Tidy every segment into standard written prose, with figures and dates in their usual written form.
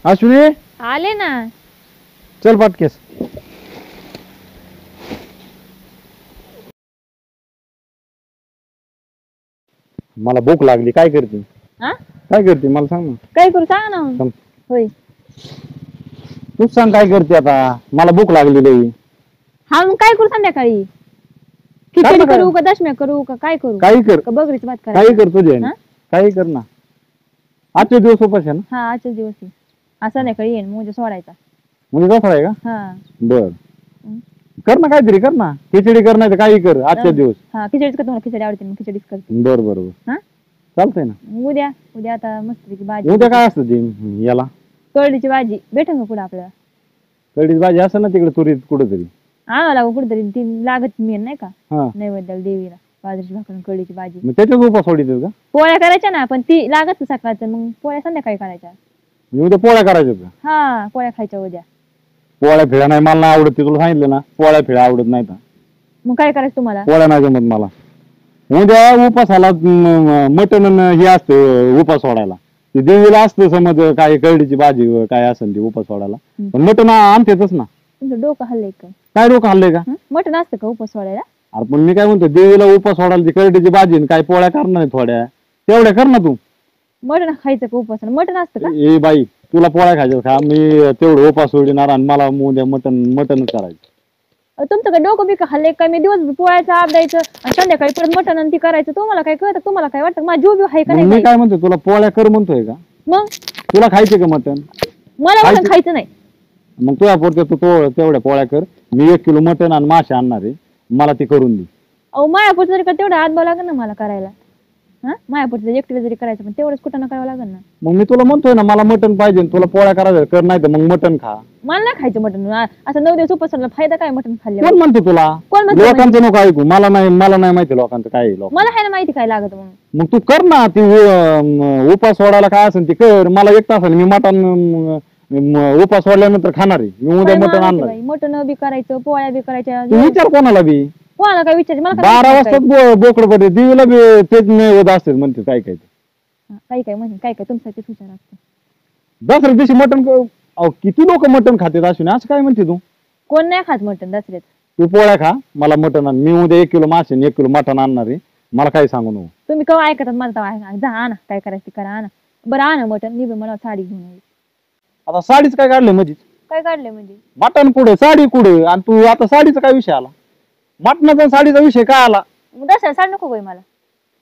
अश्विनी आले ना. चल पाटकेस. मला भूक लागली. काय करते? हा काय करते मला सांग ना. काय करू सांगा ना मग. सांग. होय. तूच सांग काय करते आता. मला भूक लागली लई. हा मग काय करू संध्याकाळी? काय खिचडी काय? करू का दशम्या करू का काय करू? काही कर. का बगरीची भात करा? काही कर तुझे. हा? काही कर ना. आजचे दिवस उपास आहे ना. हा आजचे दिवस आहे. हा संध्याकाळी येईन म्हणजे सोडायचा. म्हणजे दसरा आहे का? हा बर कर ना काहीतरी कर ना. खिचडी कर नाही तर काही कर आजच्या दिवस. हा खिचडीच करतो. मला खिचडी आवडते मग खिचडीच करते. बर बर बर. हा चालतंय ना. उद्या उद्या आता मस्तपैकी भाजी. उद्या काय असतं ते याला? कळडीची भाजी भेटेल का पुढे आपल्याला? कढीची भाजी असेल ना तिकडे तुरीत कुठेतरी. आणावं लागू कुठेतरी ती लागत मेन नाही का हा नैवेद्याला देवीला. बाजरीची भाकर कळडीची भाजी. मग त्याच्याच उपास सोडित का? पोळ्या करायच्या ना पण ती लागत सकाळचं मग पोळ्या संध्याकाळी करायच्या. म्हणजे उद्या पोळ्या करायच्या का? हा पोळ्या खायच्या उद्या. पोळ्या फिळ्या नाही मला नाही आवडत. ते तुला सांगितलं ना पोळ्या फिळ्या आवडत नाही. मग काय करायचं तुम्हाला? पोळ्या नाही जमत मला. उद्या उपासाला मटण हे असतं उपास सोडायला. ते देवीला असतं समज काय कळडीची भाजी काय असेल ती उपास सोडायला. पण मटण आणतेच ना. तुमचं डोकं हल्लंय का? काय डोकं हल्लंय का? मटण असतं का उपास सोडायला? अरे पण मी काय म्हणतो देवीला उपास सोडायला ती कळडीची भाजी आणि काय पोळ्या करणार नाही थोड्या तेवढ्या कर ना तू. मटण खायचं का उपास? मटण असतं का? ए बाई तुला पोळ्या खायच्या का? मी तेवढं उपास सोडणार आणि मला उद्या मटणच करायचं. तुमचं काय डोकं बिकं हल्लंय का? मी दिवस पोळ्याचं आप द्यायचं आणि संध्याकाळी परत मटण आणि ती करायचं. तुम्हाला काय कळतं? तुम्हाला काय वाटतं माझा जीव आहे का मग मी नाही? काय म्हणतोय तुला पोळ्या कर म्हणतोय का? मग तुला खायचे का मटण? मला मटण खायचं नाही. मग तुझ्या पुरते तू तेवढ्या पोळ्या कर. मी 1 किलो मटण आणि मासे आणणार आहे. मला ती करून दे. अहो मायापूरचं जरी का तेवढं हातभाव लागेल ना मला करायला. हा मायापूरचं एकटीला जरी करायचं पण तेवढंच कुठं ना करावं लागेल ना. मग मी तुला म्हणतोय ना मला मटण पाहिजे तुला पोळ्या करायचं कर नाही तर मग मटण खा. मला नाही खायचं मटण. असं 9 दिवस उपासाला फायदा काय मटण खाल्ल्यावर? कोण म्हणते तुला? कोण म्हणतं लोकांचं नको ऐकू. मला नाही माहिती लोकांचं काय आहे. मला आहे ना माहिती काय लागत म्हणून. मग तू कर ना ती उपास सोडायला काय असेल ती कर. मला 1 तासाने मी मटण उपास सोडल्यानंतर खाणार आहे. मी उद्या मटण आणणार. मटण बी करायचं पोळ्या बी करायच्या. तू विचार कोणाला बी. कोणाला काय विचारायचं मला 12 वाजता बोकड पडते देवीला बी तेच नैवेद्य असते म्हणते काय काय काही काय म्हणजे काय काय तुमचं तेच विचार असतं. दसऱ्या दिवशी मटण किती लोक मटण खातात असून असं काय म्हणते तू? कोण नाही खात मटण दसऱ्यात. तू पोळ्या खा मला मटण आण. मी उद्या 1 किलो मासे 1 किलो मटण आणणार आहे. मला काही सांगू नको. तुम्ही केव्हा ऐकतात मला तेव्हा जा आणा काय करायचं करा आणा. बरं आणा मटण. मी बी मला साडी घेऊन येईल. आता साडीच काय काढलंय म्हणजे? काय काढलंय म्हणजे? मटण कुठे साडी कुठे? आणि तू आता साडीचा काय विषय आला? मटणाचा साडीचा विषय काय आला? मग दसऱ्याला साडी नको बाई मला.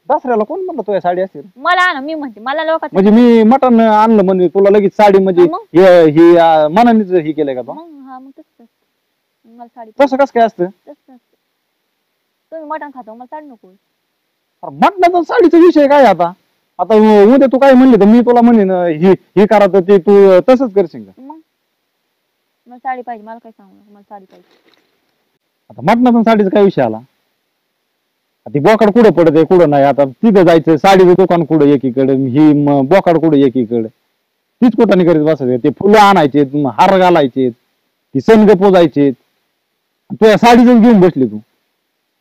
दसऱ्याला कोण म्हणलं तुझ्या साडी असेल? मला आणा मी म्हणते मला लोकांचं. म्हणजे मी मटण आणलं म्हणजे तुला लगेच साडी म्हणजे मग? ही मनानेच ही केलंय का तू? मग हा मग तसं मला साडी तसं कसं काय असतं? तसं तुम्ही मटण खाता मला साडी नको. मटणाचा साडीचा विषय काय आता? आता उद्या तू काय म्हणली तर मी तुला म्हणेन ही करा तर ते तू तसंच करशील का? मग मला साडी पाहिजे. मला काय सांगू नका मला साडी पाहिजे. आता मटणाचा साडीचा काय विषय आला? ती बोकाड कुठं पडते कुठं नाही. आता तिथं जायचं साडीचं दुकान कुठं एकीकडे ही बोकाड कुठं एकीकडे. तीच कुठं करीत बसायचं. ते फुलं आणायचे हार घालायचे ती सनग पोजायचे. तुझ्या साडीच घेऊन बसली तू.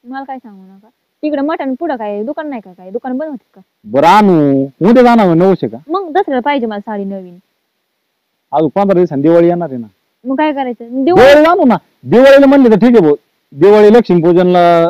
मला काय सांगू नका. तिकडे मटण पुढं काय दुकान नाही का? काय दुकान बंद होते का? बरं आणू उद्या जाणार 900 का? मग दसऱ्याला पाहिजे मला साडी नवीन. अजून 15 दिवसांनी दिवाळी येणार आहे ना. मग काय करायचं? दिवाळीला आणू ना. दिवाळीला म्हणले तर ठीक आहे भाऊ. दिवाळी लक्ष्मीपूजनला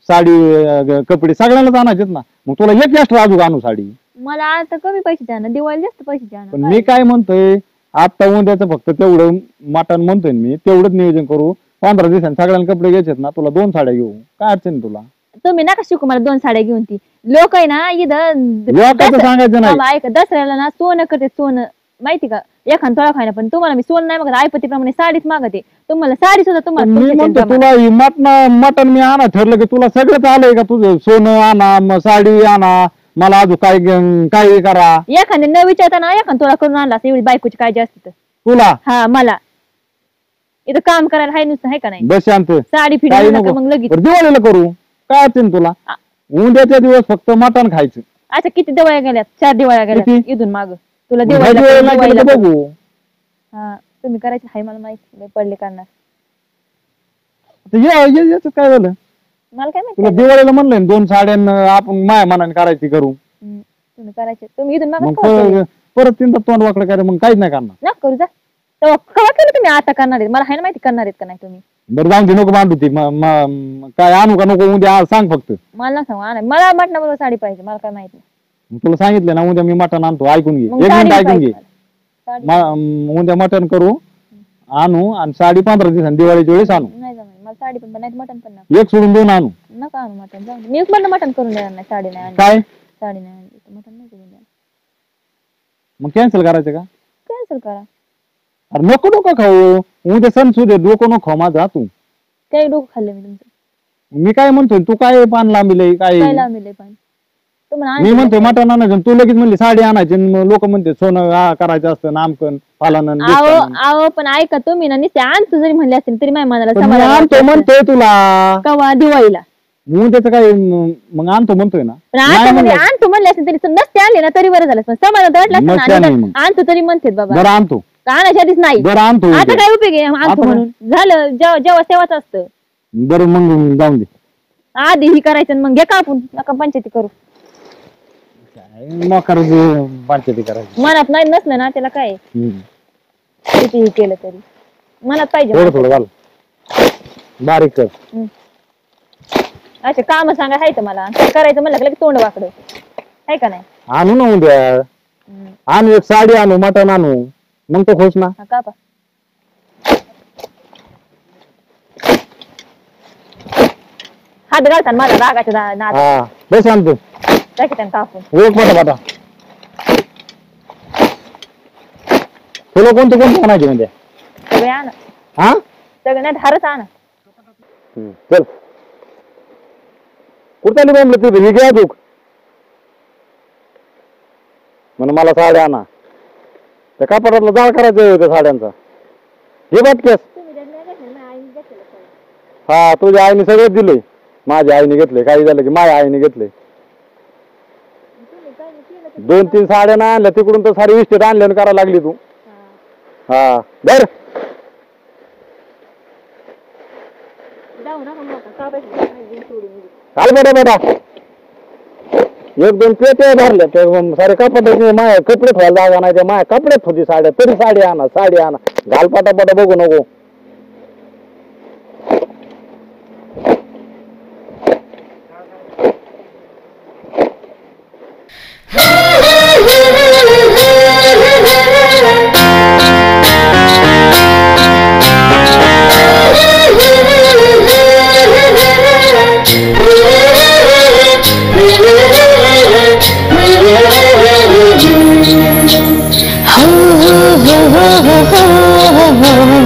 साडी कपडे सगळ्यांनाच आणायचेत ना. मग तुला एक एक्स्ट्रा अजून आणू साडी. मला आता कमी पैसे द्या ना. दिवाळीला जास्त पैसे द्या पण ना. मी काय म्हणतोय आता उद्याचं फक्त तेवढं मटण म्हणतोय मी तेवढंच नियोजन करू. 15 दिवसांनी सगळ्यांना कपडे घ्यायचेत ना. तुला 2 साड्या घेऊ काय अडचण तुला? तुम्ही नका शिकू मला 2 साड्या घेऊन. ती लोक आहे ना इथं लोकांचं सांगायचं नाही. ऐका दसऱ्याला ना सोनं करते सोनं माहिती का? एखाद तोळा खायला पण तुम्हाला मी सोनं नाही मागत. आईपतीप्रमाणे साडीच मागते. तुम्हाला साडी सुद्धा तुम्हाला मी म्हणतो तुला ही मटण मी आणा ठरलं की तुला सगळंच आलंय का तुझं? सोनं आणा साडी आणा मला अजून काय करा. एखाद्या न विचारताना एखाद तोळा करून आणला असं एवढी बायकोची काळजी असते तर तुला. हा मला इथं काम करायला हाय नुसतं आहे का नाही? बस शांत. साडी फिरायला नका मग लगेच. दिवाळीला करू काय अडचण तुला? उद्याच्या दिवस फक्त मटण खायचं. अच्छा किती दिवाळ्या गेल्यात? 4 दिवाळ्या गेल्यात किती? इथून माग. तुला दिवाळीला दिवाळीला बघू. हा तुम्ही करायचं हाय मला माहिती पडले करणार. याच काय झालं? मला काय तुला माहिती. दिवाळीला म्हणलं 2 साड्या आपण माया मनाने करायची करू. तुम्ही करायचे तुम्ही इथून मग माग परत तीनदा तोंड वाकडं करे मग काहीच नाही करणार. ना करू जा तेव्हा कवा केलं तुम्ही आता करणार आहेत मला हाय ना माहिती करणार आहेत का नाही तुम्ही. बरं जाऊन दे नको बांधू ती काय आणू का नको उद्या सांग फक्त. मला ना सांगू आणा मला मटणाबरोबर साडी पाहिजे मला काय माहिती तुला सांगितलं ना उद्या मी मटण आणतो ऐकून घे मग एक साडी मिनिट ऐकून पाहिजे घे. मला. साडी उद्या मटण करू आणू आणि साडी 15 दिवसांनी दिवाळीच्या वेळेस आणू. नाही जमाय मला साडी पण नाही मटण पण नका एक सोडून 2 आणू. नका आणू मटण जाऊ दे. मी पण मटण करून देणार नाही साडी नाही आणली काय साडी नाही आणली तर मटण नाही करून देणार. मग कॅन्सल करायचं का. कॅन्सल करा अरे नको नको खाऊ उद्या सण सुदे डोकं नको खाऊ माझा तू. काही डोकं खाल्लं मी तुमचं मी काय म्हणतोय तू काय पान लांबिलंय काय काय लांबले पण तुम्हाला मी म्हणतोय मटण आणायचं तू लगेच म्हणली साडी आणायची लोक म्हणते सोनं करायचं असतं नामकन पालन आहो पण ऐका तुम्ही ना निश्चय आणतो जरी म्हणले असतील तरी माझ्या मनाला समाधान आणतो वाटतं. म्हणतोय तुला कवा दिवाळीला म्हणून त्याचं काय मग आणतो म्हणतोय ना. पण आता म्हणजे आणतो म्हणले असेल तरी नसते आणले ना तरी बरं झालं पण समाधान तर वाटलं असतं नसते ना. आणले मग. आणतो तरी म्हणते बाबा बरं आणतो आणायच्या आधीच नाही बरं आणतो आता उद्या. काय उपयोग आहे आणतो आता म्हणून झालं जेव्हा सेवाच असतं बरं मग जाऊन दे आधी ही करायचं आणि मग घे कापून नका पंचायती करू मकर पंचायती करायची मनात नाही नसलं ना त्याला काय कितीही केलं तरी मनात पाहिजे थोडं थोडं घाल बारीक कर. असे काम सांगा हाय तर मला काय करायचं म्हणलं की तोंड वाकडं आहे का नाही. आणू ना उद्या आणू एक साडी आणू मटण आणू मग तो खुश ना. हा कापा हात घालतात मला रागाच्या नाद हा बस आणतो टाकीत कापून एक मोठा तुला कोणतं कोणतं आणायचे म्हणजे सगळे आणा हा सगळे नाही धारच आणा चल कुठं बोंबलं तुझं हे घ्या तू म्हणून मला साड्या आणा त्या कापडातला जाळ करायचं त्या साड्यांचा हे बघ हा तुझ्या आईने सगळं दिलंय माझ्या आईने घेतलंय काही झालं की माझ्या आईने घेतलंय 2-3 साड्या ना आणल्या तिकडून तर सारी विस्टेट आणल्या करायला लागली तू. हा बर चाल बेटा बेटा 1-2 पेटे भरल्या ते सारे कपडे माझ्या कपडे ठेवायला जागा नाही ते माझ्या कपड्यात होती साड्या तरी साडी आणा घाल पटापटा बघू नको. हो